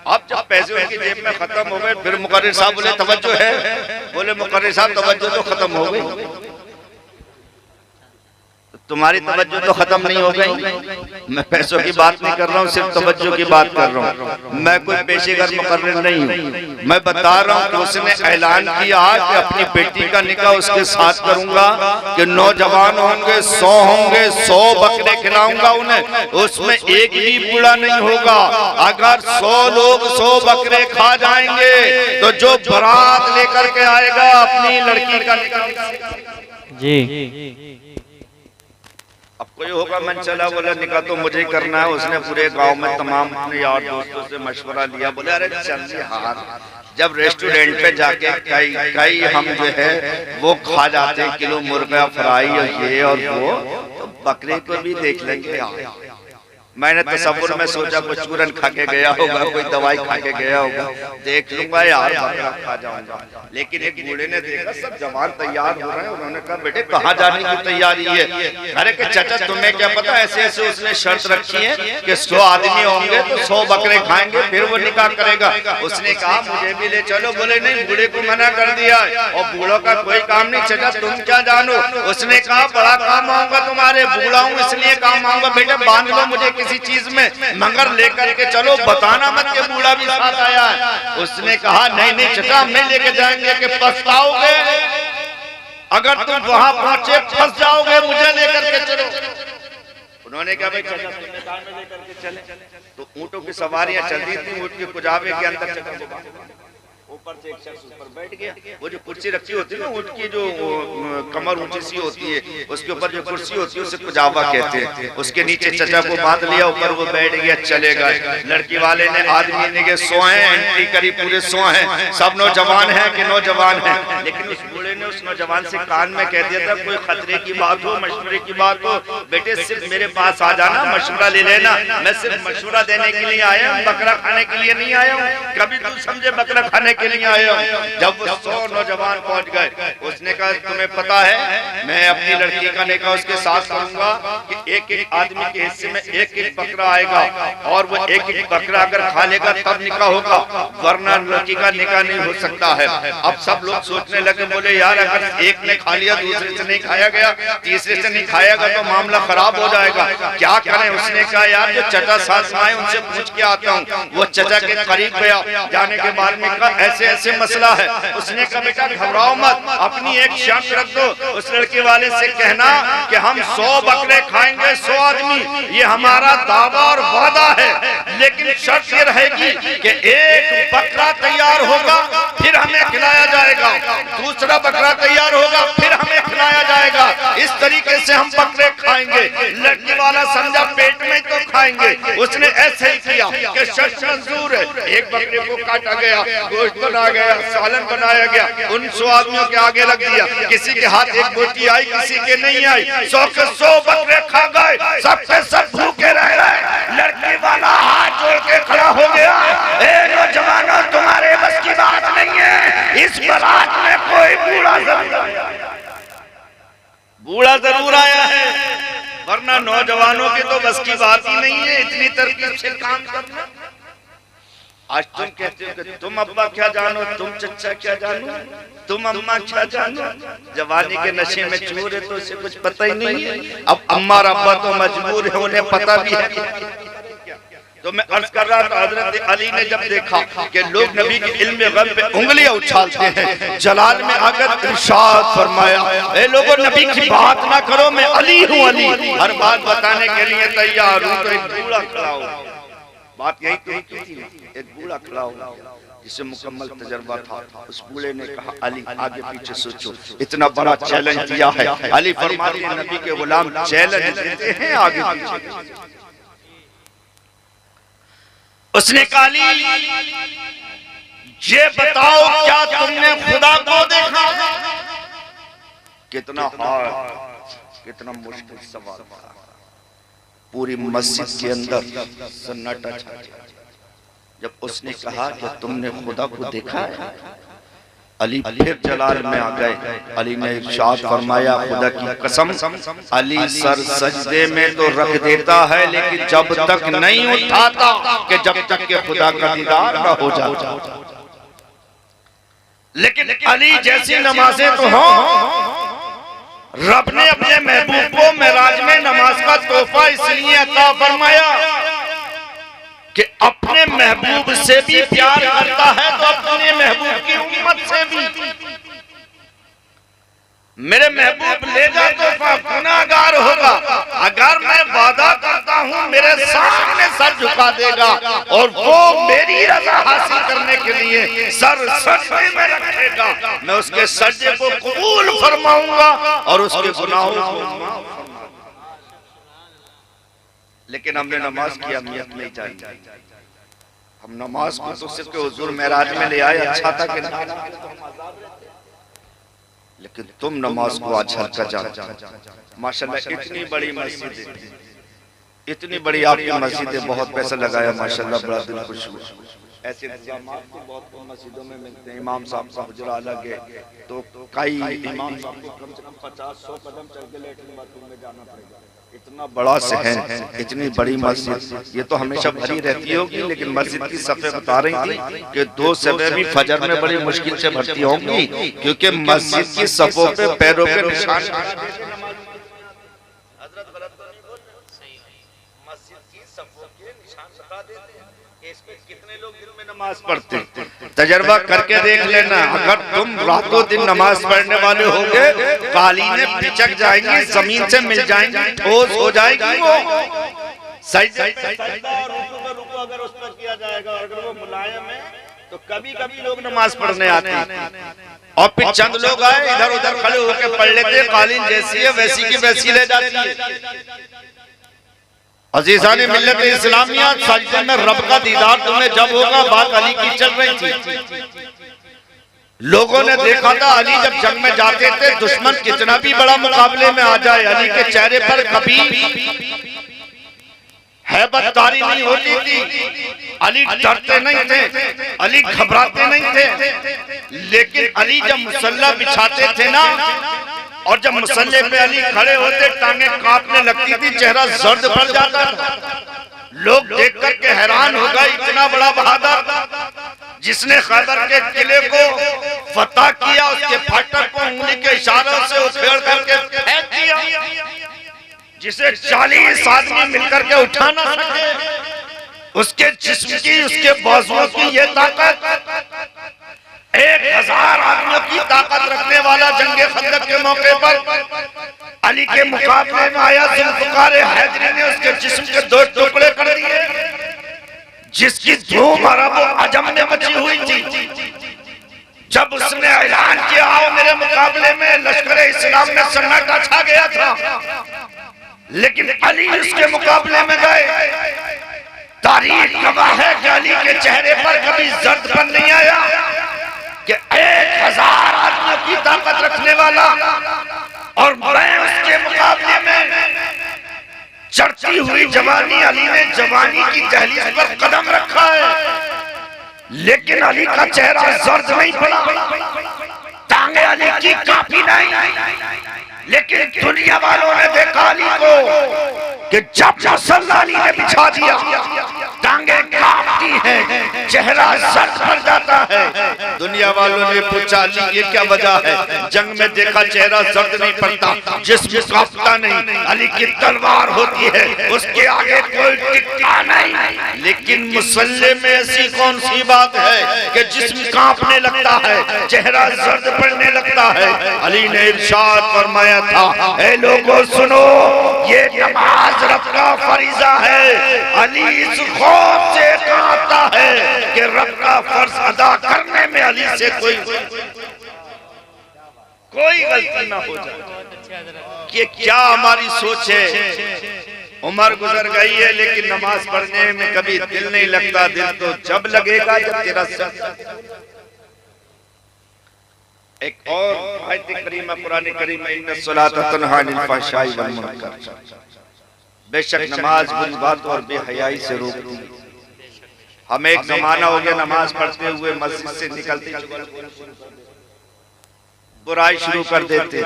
अब जब पैसे उनकी जेब में खत्म हो गए, फिर मुकर्रर साहब बोले तवज्जो है? बोले मुकर्रर साहब तवज्जो तो खत्म हो गई। तुम्हारी तवज्जो तो खत्म नहीं हो गई। मैं पैसों की बात नहीं कर रहा हूँ, सिर्फ तवज्जो की बात कर रहा हूँ। मैं कोई पेशेवर मुकर्रर नहीं हूँ। मैं बता रहा हूँ कि उसने ऐलान किया कि अपनी बेटी का निकाह उसके साथ करूंगा, कि नौजवान होंगे 100 होंगे, 100 बकरे खिलाऊंगा उन्हें, उसमें एक भी बूढ़ा नहीं होगा। अगर 100 लोग 100 बकरे खा जाएंगे तो जो बारात लेकर के आएगा अपनी लड़की का निकाह जी। अब कोई होगा मन चला, बोला निकाह तो मुझे करना है। उसने पूरे गांव में तमाम अपने यार दोस्तों से मशवरा लिया। बोले अरे चल हार, जब रेस्टोरेंट पे जाके कई हम जो है वो खा जाते हैं किलो मुर्गा फ्राई और ये और वो, तो बकरे को भी देख लेंगे। मैंने तसव्वुर में सोचा कुछ चूरन खा के गया होगा, कोई दवाई खा के गया होगा, देख लूंगा यार बकरा खा जाऊंगा। लेकिन एक बूढ़े ने देखा सब जवान तैयार हो रहे हैं। उन्होंने कहा बेटे कहाँ जाने की तैयारी है? अरे कि चाचा तुम्हें क्या पता, ऐसे ऐसे उसने शर्त रखी है कि 100 आदमी होंगे तो 100 बकरे खाएंगे, फिर वो निकाह करेगा। उसने कहा मुझे भी ले चलो। बोले नहीं, बूढ़े को मना कर दिया। और बूढ़ों का कोई काम नहीं, चाचा तुम क्या जानो। उसने कहा बड़ा काम आऊंगा तुम्हारे, बूढ़ा हूँ इसलिए काम आऊंगा। बेटे बांध लो मुझे किसी चीज में, मगर लेकर के चलो, बताना मत कि बूढ़ा भी साथ आया है। उसने कहा नहीं नहीं चाचा हम नहीं लेके जाएंगे कि पछताओगे, अगर तुम वहां पहुंचे फंस जाओगे, मुझे लेकर के चलो। उन्होंने कहा भाई चाचा मैदान में लेकर के चले। तो ऊंटों की सवारियां चल रही थी, ऊंट के कुजावे के अंदर ऊपर से एक शख्स ऊपर बैठ गया। वो जो कुर्सी रखी होती है ना ऊंट की, जो कमर ऊंची सी होती है, उसके ऊपर जो कुर्सी होती है उसे कुजावा कहते हैं। उसके नीचे चचा को बांध लिया, ऊपर वो बैठ गया, चले गए। लड़की वाले ने आदमी ने के 100 हैं, एंट्री करी, पूरे 100 हैं, सब नौजवान हैं कि नौजवान हैं। लेकिन उस बूढ़े ने उस नौजवान से कान में कह दिया था कोई खतरे की बात हो, मशवरे की बात हो, बेटे सिर्फ मेरे पास आ जाना, मशवरा ले लेना। मैं सिर्फ मशवरा देने के लिए आया हूँ, बकरा खाने के लिए नहीं आया हूँ। कभी तू समझे बकरा खाने के लिए आया हूं। जब वो 100 नौजवान पहुंच गए, उसने कहा तुम्हें पता है मैं अपनी लड़की का निकाह उसके साथ करूंगा कि एक एक आदमी के हिस्से में एक एक बकरा आएगा, और वो एक एक बकरा अगर खा लेगा तब निकाह होगा, वरना लड़की का निकाह नहीं हो सकता है। अब सब लोग सोचने लगे, बोले यार अगर एक ने खा लिया, दूसरे से नहीं खाया गया, तीसरे से नहीं खाया गया तो मामला खराब हो जाएगा, क्या करें। उसने कहा यार जो चचा सास आए उनसे पूछ के आता हूँ। वो चचा के करीब गया, जाने के बाद में कहा ऐसे ऐसे मसला है। उसने कहा बेटा घबराओ मत, अपनी एक शर्त रख दो। उस लड़के वाले से कहना कि हम 100 बकरे खाएंगे, 100 आदमी, ये हमारा दावा और वादा है, लेकिन शर्त ये रहेगी कि एक बकरा तैयार होगा फिर हमें खिलाया जाएगा, दूसरा बकरा तैयार होगा फिर हमें खिलाया जाएगा। इस तरीके से हम बकरे खाएंगे। लड़की वाला समझा पेट में तो खाएंगे। उसने ऐसे ही किया कि शर्त मंजूर है। एक बकरे को काटा गया, गोश्त बना गया, सालन बनाया गया, उन 100 आदमियों के आगे लग दिया। किसी के हाथ एक बोटी आई, किसी के नहीं आई। 100 के 100 बकरे खा गए, सब के सब भूखे रह गए। लड़की वाला हाथ जोड़ के खड़ा हो गया, ए नौजवानों तुम्हारे बस की बात नहीं है, इस बारात में कोई बूढ़ा जरूर आया है, वरना नौजवानों की तो बस की बात ही नहीं है इतनी तरकीब से काम करना। आज तुम कहते हो कि तुम अब्बा क्या जानो, तुम चचा क्या जानो, तुम अम्मा क्या जानो। जवानी के नशे में चूर है तो उसे कुछ पता ही नहीं है। अब अम्मा और अब्बा तो मजबूर है, उन्हें पता भी है। तो मैं अर्ज कर रहा था, हजरत अली ने जब देखा कि लोग नबी के इल्म गैब पे उंगलियां उछालते हैं, जलाल में आकर इरशाद फरमाया, ए लोगों नबी की बात ना करो, मैं अली हूँ, अली हर बात बताने के लिए तैयार हूँ। तो एक बूढ़ा खड़ा हो, बात यही थी, एक बूढ़ा खड़ा हो जिसे मुकम्मल तजर्बा था। उस बूढ़े ने कहा, अली आगे पीछे सोचो, इतना बड़ा चैलेंज दिया है। अली फरमाते हैं, नबी के गुलाम चैलेंज देते हैं आगे पीछे। उसने कहा, ये बताओ क्या तुमने खुदा को देखा? कितना हार्ड, कितना मुश्किल सवाल था। पूरी मस्जिद के अंदर सन्नाटा छा गया। जब उसने कहा कि तुमने खुदा को देखा है, अली फिर जलाल में आ गए। अली ने इरशाद फरमाया, खुदा की कसम, अली सर सजदे में तो रख देता है, लेकिन जब तक नहीं उठाता कि जब तक के खुदा का दीदार न हो जाता। लेकिन अली जैसी नमाजें तो हो, रब ने अपने महबूब को मेराज में नमाज का तोहफा इसलिए अता फरमाया कि अपने महबूब से भी प्यार करता है तो अपने महबूब की उम्मत से भी। मेरे महबूब ले जा तो गुनाहगार होगा, अगर मैं वादा करता हूं मेरे सामने सर झुका देगा और वो मेरी रजा हासिल करने के लिए सर सजदे में रखेगा, मैं उसके सजदे को कबूल फरमाऊंगा और उसके गुनाहों को। लेकिन हमने नमाज की अहमियत नहीं जानी। हम नमाज को तो सिर्फ हुजूर मेराज में ले आए, अच्छा था कि नहीं, लेकिन तुम नमाज को आज हल्का जान। माशाल्लाह इतनी बड़ी मस्जिद है, इतनी बड़ी आपकी मस्जिद है, बहुत पैसा लगाया माशाल्लाह, बड़ा दिल खुश हुआ। ऐसे इंतजामात तो बहुत कम मस्जिदों में मिलते हैं। इमाम साहब का हुजरा अलग है, तो कई इमाम साहब को कम से कम 50-100 कदम चल के लेटरिन बाथरूम में जाना पड़ेगा। इतना बड़ा शहर, इतनी बड़ी मस्जिद, ये तो हमेशा भरी रहती होगी, लेकिन मस्जिद की सफ़े बता रही थी कि 2 सफ़े भी फजर में बड़ी मुश्किल से भरती होंगी, क्योंकि मस्जिद की सफ़ों पे पैरों के निशान। कितने लोग दिन में नमाज पढ़ते हैं, तजर्बा करके देख लेना। अगर तुम रातों दिन नमाज पढ़ने वाले होगे, कालीने पिचक जाएंगी, जमीन से मिल जाएंगी, ठोस हो जाएगी वो। सजदा रुको अगर उस पर किया जाएगा, अगर वो मुलायम है तो कभी कभी लोग नमाज पढ़ने आते हैं और फिर चंद लोग आए इधर उधर खड़े होकर पढ़ लेते, कालीन जैसी है वैसी की वैसी ले जाती है। अजीज़ान मिल्लत इस्लामिया, सजदे में रब का दीदार तुम्हें जब होगा, बात अली की चल रही थी। लोगों ने देखा था अली जब जंग में जाते थे, दुश्मन कितना भी बड़ा मुकाबले में आ जाए, अली के चेहरे पर कभी हैबतदारी नहीं होती थी। अली डरते नहीं थे, अली घबराते नहीं थे। लेकिन अली जब मुसल्ला बिछाते थे ना, और जब मुसल्ले पे अली खड़े होते, टांगे कांपने लगती थी, चेहरा जर्द पड़ जाता था। लोग देख करके हैरान हो गए, इतना बड़ा बहादुर जिसने खैबर के किले को फतह किया, उसके फाटक को उंगली के इशारों से उछेड़ करके फेंक दिया, जिसे 40 आदमी मिलकर के उठा ना सके। उसके जिस्म की, उसके बाजुओं की ये ताकत 1000 आदमियों की ताकत रखने वाला जंगे खंदक के मौके पर अली के मुकाबले में आया। जुल्फकार हैदरी ने उसके जिस्म के 2 टुकड़े कर दिए, जिसकी धूम अरब अजम में मची हुई थी। जब उसने ऐलान किया, आओ मेरे मुकाबले में, लश्कर इस्लाम में सन्नाटा छा गया था। लेकिन अली उसके मुकाबले में गए। तारीख गवाह है कि अली के चेहरे पर कभी जर्दपन नहीं आया कि 1000 आदमियों की ताकत रखने वाला और मैं उसके मुकाबले में चढ़ती हुई जवानी। अली ने जवानी की दहलीज पर कदम रखा है, लेकिन अली का चेहरा जर्द नहीं पड़ा, टांगे अली की काफी नहीं। लेकिन दुनिया वालों ने देखा अली को कि जब मुसल्ला अली ने बिछा दिया, टांगे कांपती हैं, चेहरा सर्द पड़ जाता है। दुनिया वालों ने पूछा अली ये क्या वजह है? जंग में देखा चेहरा सर्द नहीं पड़ता, जिस्म कांपता नहीं। अली की तलवार होती है, उसके आगे कोई टिकता नहीं। लेकिन मुसल्ले में ऐसी कौन सी बात है कि जिस्म कांपने लगता है, चेहरा सर्द पड़ने लगता है? अली ने इरशाद फरमाया था, ऐ लोगों सुनो, ये नमाज रब का फरीजा है। अली इस खौफ से कांपता है कि रब का फर्ज अदा करने में अली से कोई गलती ना हो जाए। ये क्या हमारी सोच है? उम्र गुजर गई है लेकिन नमाज पढ़ने में कभी दिल नहीं लगता। दिल तो जब लगेगा जब तेरा एक और आयत करीमा कुरान करीम में इन्ना सलाता तन्हा अनिल फहशाई वल मुनकर, बेशक नमाज बुरी बात और बेहयाई से रोकती है। हम एक जमाना हो गया नमाज पढ़ते हुए मस्जिद से निकलते बुराई शुरू कर देते।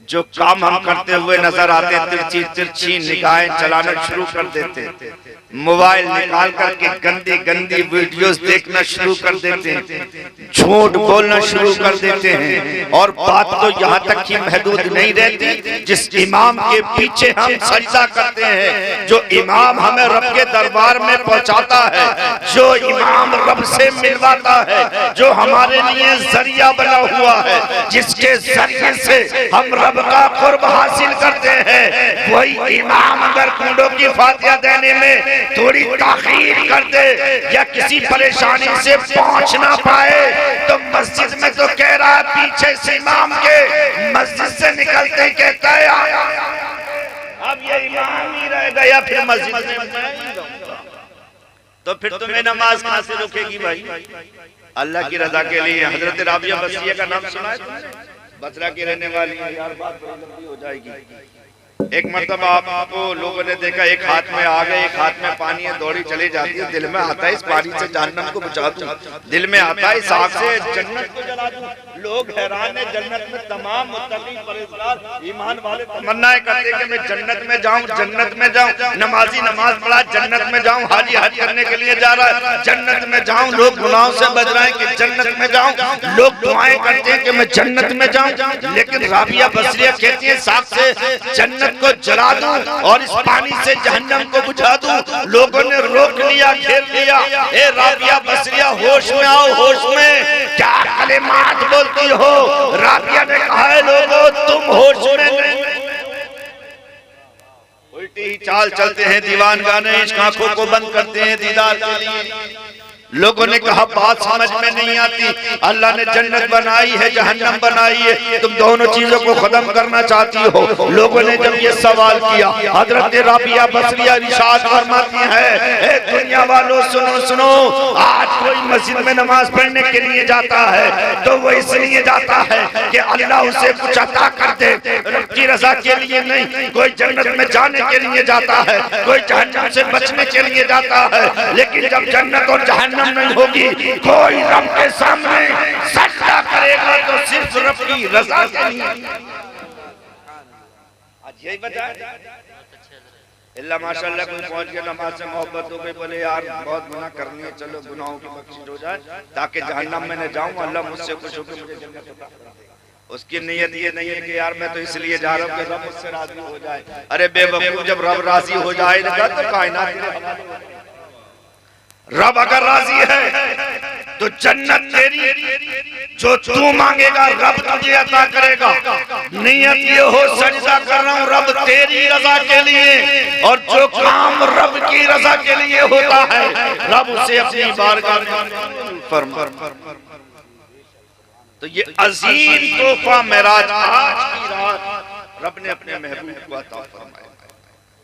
जो काम हम करते हुए नजर आते तिरछी तिरछी निगाहें चलाना शुरू कर देते। मोबाइल निकाल करके गंदी गंदी वीडियोस देखना शुरू कर देते हैं, झूठ बोलना शुरू कर देते हैं। और बात तो यहाँ तक ही महदूद नहीं रहती, जिस इमाम के पीछे हम सजदा करते हैं, जो इमाम हमें रब के दरबार में पहुँचाता है, जो इमाम रब से मिलवाता है, जो हमारे लिए जरिया बना हुआ है, जिसके जरिए से हम रब का कुर्ब हासिल करते हैं, वही इमाम अगर कूड़ों की फातिहा देने में थोड़ी ताखीर कर दे या किसी परेशानी से पहुंच ना पाए तो मस्जिद में तो कह रहा है पीछे से इमाम के, मस्जिद से निकलते कहता है अब ये इमाम ही रह गया, फिर मस्जिद में तो फिर तुम्हें नमाज कहां से रुकेगी भाई? अल्लाह की रजा के लिए। हजरत राबिया बसरिया का नाम सुना है तुमने? बसरा की रहने वाली है यार, बात बड़ी लंबी हो जाएगी। एक मर्तबा आपको लोगों ने देखा, एक हाथ में आग है, एक हाथ में पानी है, दौड़ी चली जाती है। दिल में आता है इस पानी से जहन्नम को बचा दूं, दिल में आता है इस आग से जन्नत को जला दूं। लोग हैरान है, जन्नत में तमाम मुत्तकी परहेजगार ईमान वाले तमन्नाएं करते हैं कि मैं जन्नत में जाऊं, जन्नत में जाऊं। नमाजी नमाज पढ़ा जन्नत में जाऊं, हाजी हज करने के लिए जा रहा है जन्नत में जाऊं, लोग गुनाहों से बच रहे हैं कि जन्नत में जाऊं, लोग दुआएं करते हैं कि मैं जन्नत में जाऊं। लेकिन राबिया बसरिया कहती है साथ से जन्नत को जला दूं और इस पानी से जहन्नम को बुझा दूं। लोगों ने रोक लिया, घेर लिया। ए राबिया बसरिया होश में आओ, होश में। क्या कलिमात बोलती हो? राबिया ने कहा है लोगों तुम होश में नहीं। उल्टी ही चाल चलते हैं दीवान गाने, इश्क आंखों को बंद करते हैं दीदार के लिए। लोगों ने कहा बात समझ में नहीं आती, अल्लाह ने जन्नत बनाई है, जहन्नम बनाई है, तुम दोनों चीजों को खत्म करना चाहती हो। लोगों ने जब ये सवाल किया, हजरत राबिया बसरिया इरशाद फरमाती है, ए दुनिया वालों सुनो सुनो, आज कोई मस्जिद में नमाज पढ़ने के लिए जाता है तो वो इसलिए जाता है कि अल्लाह उसे कुछ अता कर दे, रब की रजा के लिए नहीं। कोई जन्नत में जाने के लिए जाता है, कोई जहन्नम से बचने के लिए जाता है। लेकिन जब जन्नत और जहन्नम नहीं होगी, कोई रब के सामने सजदा करेगा तो सिर्फ रब की रजा के लिए। आज यही वजह है। अल्लाह माशाल्लाह कोई पहुंच गया, नमाज से मोहब्बत हो गई, बोले यार बहुत गुनाह करनी है, चलो गुनाहों की बख्शिश हो जाए ताकि जहन्नम में न जाऊं, अल्लाह मुझसे खुश होकर मुझे जन्नत अता करे। उसकी नीयत ये नहीं है कि यार मैं तो इसलिए जा रहा हूं कि रब मुझसे राजी हो जाए। अरे बेवकूफ, जब रब राजी हो जाएगा तो कायनात, रब अगर राजी है तो जन्नत तेरी, जो तू मांगेगा रब तुझे अता करेगा। नियत ये हो सजदा कर रहा हूँ रब तेरी रजा के लिए, और जो काम रब की रजा के लिए होता है रब उसे अपनी बारगाह में फरमा। तो ये अजीम तोहफा मेराज आज की रात रब ने अपने महबूब को अता फरमाया।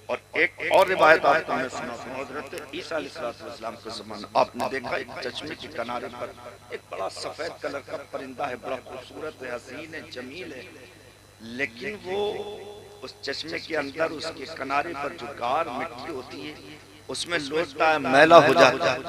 और एक और रिवायत आपको मैं सुनाता हूं, हज़रत ईसा अलैहिस्सलाम के ज़माने आपने देखा एक चश्मे के किनारे पर एक बड़ा सफेद कलर का परिंदा है, बड़ा खूबसूरत है, हसीन है, जमील है। लेकिन वो उस चश्मे के अंदर उसके किनारे पर जो गार मिट्टी होती है उसमें लौटता है, मैला हो जाता है।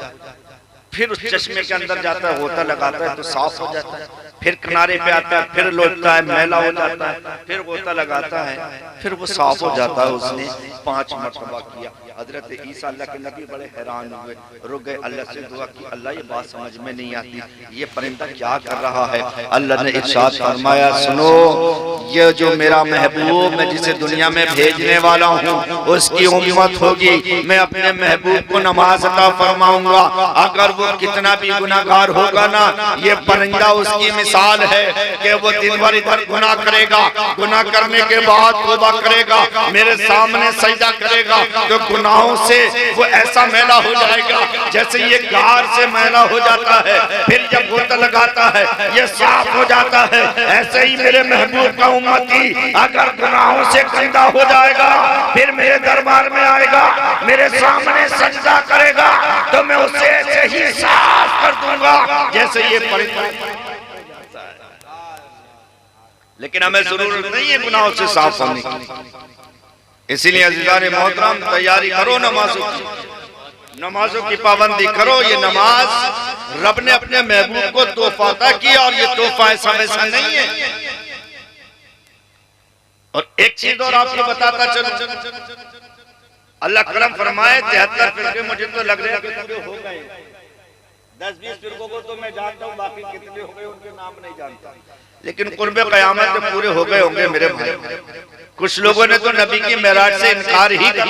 फिर उस चश्मे के अंदर जाता है, होता लगाता है तो साफ हो जाता है, फिर किनारे पे आता है, फिर लौटता है, मैला हो जाता है, फिर होता लगाता है, फिर वो साफ हो जाता है। उसने 5 मरतबा किया। हजरत ईसा अल्लाह के नबी बड़े हैरान हुए, रुक गए, अल्लाह से दुआ की, अल्लाह ये बात समझ में नहीं आती, ये परिंदा क्या कर रहा है। अल्लाह ने इरशाद फरमाया, सुनो, ये जो मेरा महबूब मैं जिसे दुनिया में भेजने वाला हूँ उसकी उम्मत होगी, मैं अपने महबूब को नमाज अता फरमाऊंगा। अगर वो कितना भी गुनाहगार होगा ना, ये परिंदा उसकी मिसाल है कि वो दिन भर इधर गुनाह करेगा, गुनाह करने के बाद तौबा करेगा, मेरे सामने सजदा करेगा तो गुनाहों से वो ऐसा मैला हो जाएगा जैसे ये गार से मैला हो जाता है, फिर जब गोता लगाता है ये साफ हो जाता है। ऐसे ही मेरे महबूब का उम्मती अगर गुनाहों से गंदा हो जाएगा, फिर मेरे दरबार में आएगा, मेरे सामने सजदा करेगा तो मैं उसे ऐसे ही साफ कर दूंगा जैसे ये परिंदा। लेकिन हमें जरूरत नहीं है गुनाहों से साफ होने की, इसीलिए अज़ीज़ान मोहतरम तैयारी करो नमाजों की, नमाजों की पाबंदी करो। ये नमाज रब ने अपने महबूब को तोहफा अता किया और ये तोहफा ऐसा वैसा नहीं है। और एक चीज और आपको बताता चलो, अल्लाह करम फरमाए 73 फिरके मुझे तो लग रहा है कि पूरे हो गए। 10-20 फिरकों को तो मैं जानता हूँ, बाकी कितने हो गए उनके नाम नहीं जानता, लेकिन कुर्बे क़यामत में पूरे हो गए होंगे मेरे भाई। कुछ लोगों ने तो नबी की मेराज से इनकार ही किया,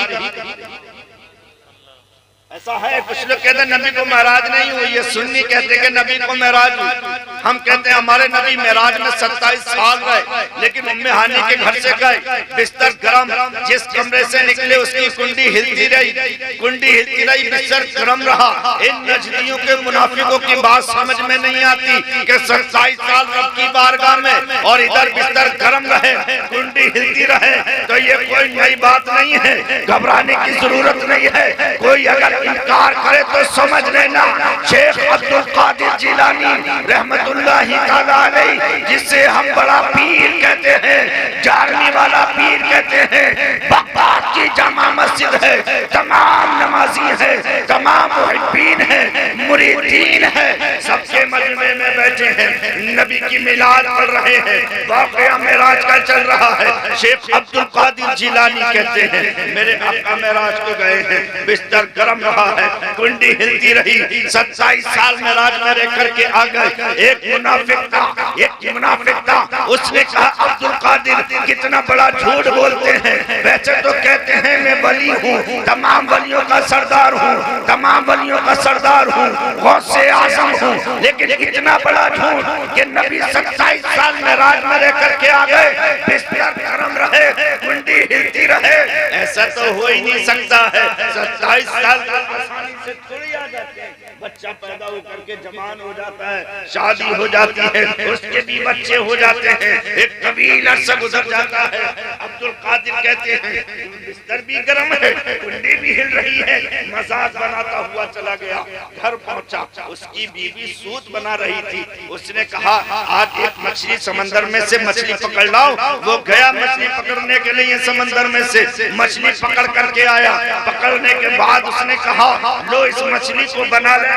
ऐसा है। कुछ लोग कहते हैं नबी को मेराज नहीं हुई है, सुन्नी कहते हैं कि नबी को मेराज हुई। हम कहते हैं हमारे नबी मेराज में 27 साल रहे, लेकिन उम्मे हानी के घर से गए, बिस्तर गरम, जिस कमरे से निकले उसकी कुंडी हिलती रही, कुंडी हिलती रही, बिस्तर गरम रहा। इन नजदियों के मुनाफिकों की बात समझ में नहीं आती कि 27 साल रब की बारगाह में और इधर बिस्तर गरम रहे, कुंडी हिलती रहे, तो ये कोई नई बात नहीं है, घबराने की जरूरत नहीं है। कोई अगर इनकार करे तो समझ लेना शेख अब्दुल कादिर जिलानी रहमतुल्लाहि ताला अलैहि, जिसे हम बड़ा पीर कहते हैं, जारनी वाला पीर कहते हैं, बगदाद की जामा मस्जिद है, तमाम नमाजी है, तमाम मुहिब्बीन है, मुरीदीन है, सबके मजमे में बैठे हैं, नबी की मिलाद पढ़ रहे हैं, वाक़या मेराज का चल रहा है। शेख अब्दुल कादिर जिलानी कहते हैं मेरे आका मेराज को गए हैं, बिस्तर गरम रहा है, कुंडी हिलती रही, 27 साल मेराज में रह करके आ गए। एक मुनाफिक था, उसने कहा अब्दुल कादिर कितना बड़ा झूठ बोलते हैं, वैसे तो कहते हैं मैं वली हूँ, तमाम वलियों का सरदार हूँ, तमाम वलियों का सरदार हूँ, गौसे आज़म हूँ, लेकिन इतना बड़ा झूठ कि नबी 27 साल मेराज में रह करके आ गए, बिस्तर गरम रहे, कुंडी हिलती रहे, ऐसा तो हो ही नहीं सकता है। 27 साल आसानी से थोड़ी आ जाते हैं, बच्चा पैदा होकर के जवान हो जाता है, शादी हो जाती है, उसके भी बच्चे हो जाते हैं, एक तवील अरसा गुजर जाता है। अब्दुल कादिर कहते हैं बिस्तर भी गर्म है, कुंडी भी हिल रही है, मजाक बनाता हुआ चला गया, घर पहुंचा, उसकी बीवी सूत बना रही थी, उसने कहा आज एक मछली समंदर में से मछली पकड़ लाओ। वो गया मछली पकड़ने के लिए, समंदर में से मछली पकड़ करके आया, पकड़ने के बाद उसने कहा लो इस मछली को बना लेना।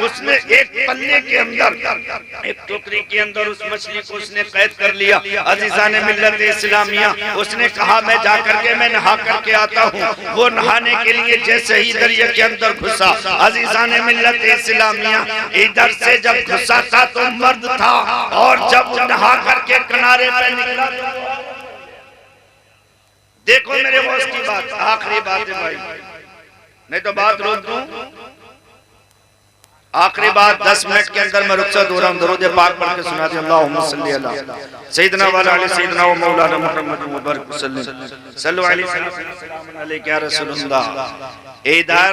उसने एक पल्ले के अंदर, एक टोकरी के अंदर उस मछली को उसने कैद कर लिया। अजीजाने मिल्लत इस्लामिया, उसने कहा मैं जा करके मैं नहा करके आता हूँ। वो नहाने के लिए जैसे ही दरिया के अंदर घुसा, अजीजाने मिल्लत इस्लामिया, इधर से जब घुसा था तो मर्द था, और जब नहा करके किनारे पे निकला, देखो मेरे बॉस की बात, आखिरी बात है भाई, नहीं तो बात रोक दूं। आखिरी बात 10 मिनट के अंदर मैं रुखसत हो रहा हूं, दरूद पाक पढ़ के सुना दिया। अल्लाहुम्मा सल्ली अला सय्यिदना व अला सय्यिदना व मौलाना मुहम्मद व बारिक वसल्लम सल्लु अलैहि या रसूलल्लाह। इधर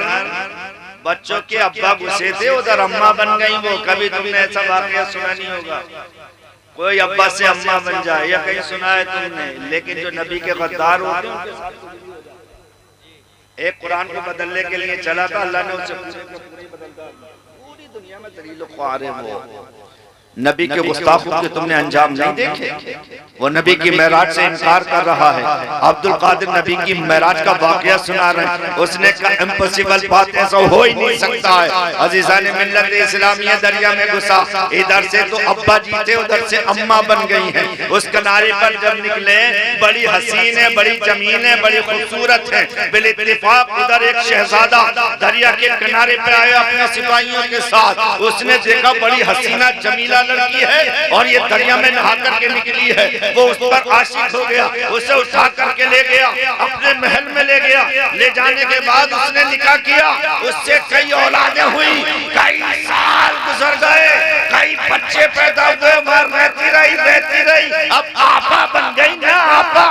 बच्चों के अब्बा गुस्से थे, उधर अम्मा बन गई वो। कभी तुमने ऐसा वाकया सुना नहीं होगा, कोई अब्बा से अम्मा बन जाए, या कहीं सुना है तुमने? लेकिन जो नबी के गद्दार होते हैं, एक कुरान को बदलने के लिए चला था, अल्लाह ने उसे पूरी दुनिया में दलील ख्वार है वो। नबी के गुस्ताखों के तुमने अंजाम नहीं देखे? वो नबी की मेराज से इनकार कर रहा है। अब्दुल कादिर नबी की मेराज का वाकया सुना रहे हैं। उसने कहा इम्पॉसिबल बात, ऐसा हो ही नहीं सकता है। अजीजान मिल्लत इस्लामिया दरिया में घुसा, इधर से तो अब्बा जी थे, उधर से अम्मा बन गई हैं। उस किनारे पर जब निकले, बड़ी हसीन है, बड़ी जमीन है, बड़ी खूबसूरत है। बिल-इत्तिफाक उधर एक शहजादा दरिया के किनारे पे आया अपने सिपाहियों के साथ। उसने देखा बड़ी हसीना जमीला लड़की है और ये दरिया में नहा करके निकली है। वो उस पर आशिक हो गया, उसे उठा करके ले गया, अपने महल में ले गया। ले जाने के बाद उसने निकाह किया, उससे कई औलादें हुई, कई साल गुजर गए, कई बच्चे पैदा हुए, वहां रहती रही। अब आपा बन गई ना, आपा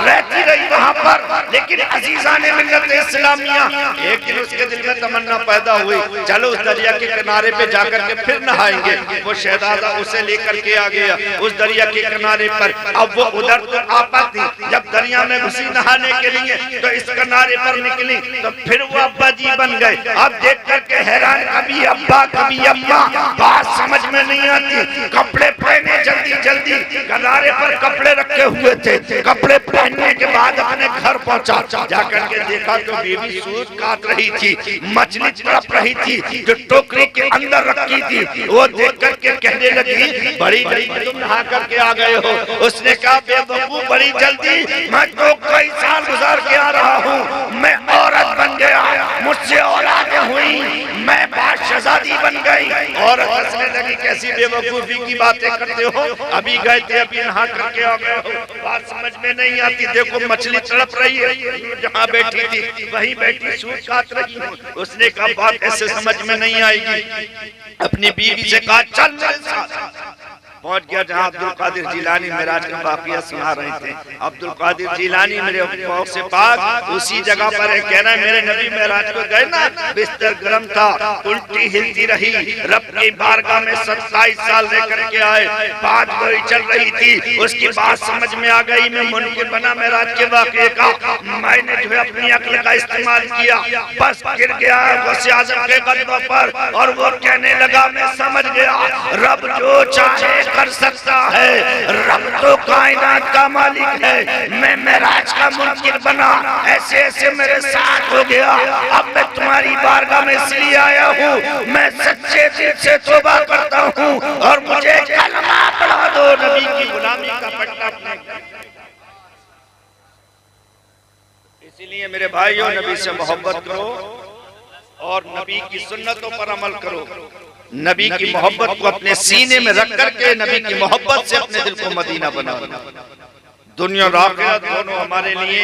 रहती रही वहां पर। लेकिन अजीजाने मिल्लत इस्लामिया, एक दिन उसके दिल में तमन्ना पैदा हुई, चलो उस दरिया के किनारे पे जाकर के फिर नहाएंगे। वो शहजादा उसे लेकर के आ गया उस दरिया के किनारे पर। अब वो उधर तो आपा थी, जब दरिया में घुसी नहाने के लिए तो इस किनारे पर निकली, तो फिर वो अब्बा जी बन गए। अब देख करके हैरान, कभी अब्बा कभी अम्मा, बात समझ में नहीं आती। कपड़े पहने जल्दी किनारे पर कपड़े रखे हुए थे। कपड़े पहनने के बाद अपने घर पहुंचा, जाकर के देखा तो बीवी सूत काट रही थी, मछली तड़प रही थी जो टोकरी के अंदर रखी थी। वो देख करके कहने लगी, बड़ी जल्दी तुम नहा करके आ गए हो। उसने कहा बेवकूफ, बड़ी जल्दी, मैं तो कई साल गुजार के आ रहा हूँ, मैं औरत बन गया, मुझसे औलादें हुई, मैं बादशाहजादी बन गई। औरत हंसने लगी, कैसी बेवकूफी की बातें करते हो, अभी गए थे, अभी नहा करके आ गए हो, बात समझ में नहीं आती। देखो मछली तड़प रही है, जहाँ बैठी थी वहीं बैठी सूत काट रही हूँ। उसने कहा बात ऐसे समझ में नहीं आएगी। अपनी बीवी से कहा चल पहुंच गया जहाँ अब्दुल कादिर जिलानी मेराज का वाकया सुना रहे थे। अब्दुल कादिर जिलानी मेरे पाँव से पाक उसी जगह पर है। कहना है मेरे नबी मेराज को गए ना, बिस्तर गर्म था, उल्टी हिलती रही, रब की बारगाह में 27 साल रह करके आए, बात वही चल रही थी। उसकी बात समझ में आ गई, मैं मुनकिर बना मेराज के वाकये का। मैंने जो है अपनी अक्ल का इस्तेमाल किया, बस गिर गया गौसे आज़म के कदमों पर और वो कहने लगा मैं समझ गया, रब जो चाहे कर सकता है, रब तो कायनात का मालिक है। मैं मेराज का मुनकिर बना, ऐसे ऐसे मेरे साथ हो गया। अब मैं तुम्हारी बारगाह में इसलिए आया हूँ, मैं सच्चे दिल से तौबा करता हूँ और मुझे कलमा पढ़ा दो, नबी की गुलामी का पट्टा अपने। इसीलिए मेरे भाइयों, नबी से मोहब्बत करो और नबी की सुन्नतों पर अमल करो। नबी की मोहब्बत को अपने सीने में रख करके नबी की मोहब्बत से अपने दिल को मदीना बनाओ। दुनिया और आखिरत दोनों हमारे लिए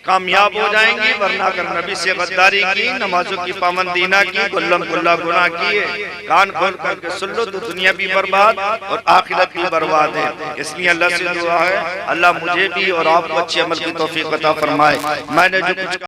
कामयाब हो जाएंगी। वरना अगर नबी से गद्दारी की, नमाजों की पाबंदी ना की, गुल्लम गुल्ला गुनाह किए, कान खोल करके सुन लो तो दुनिया भी बर्बाद और आखिरत भी बर्बाद है। इसलिए अल्लाह से दुआ है, अल्लाह मुझे भी और आपको अच्छे अमल की तौफीक अता फरमाए। मैंने जो कुछ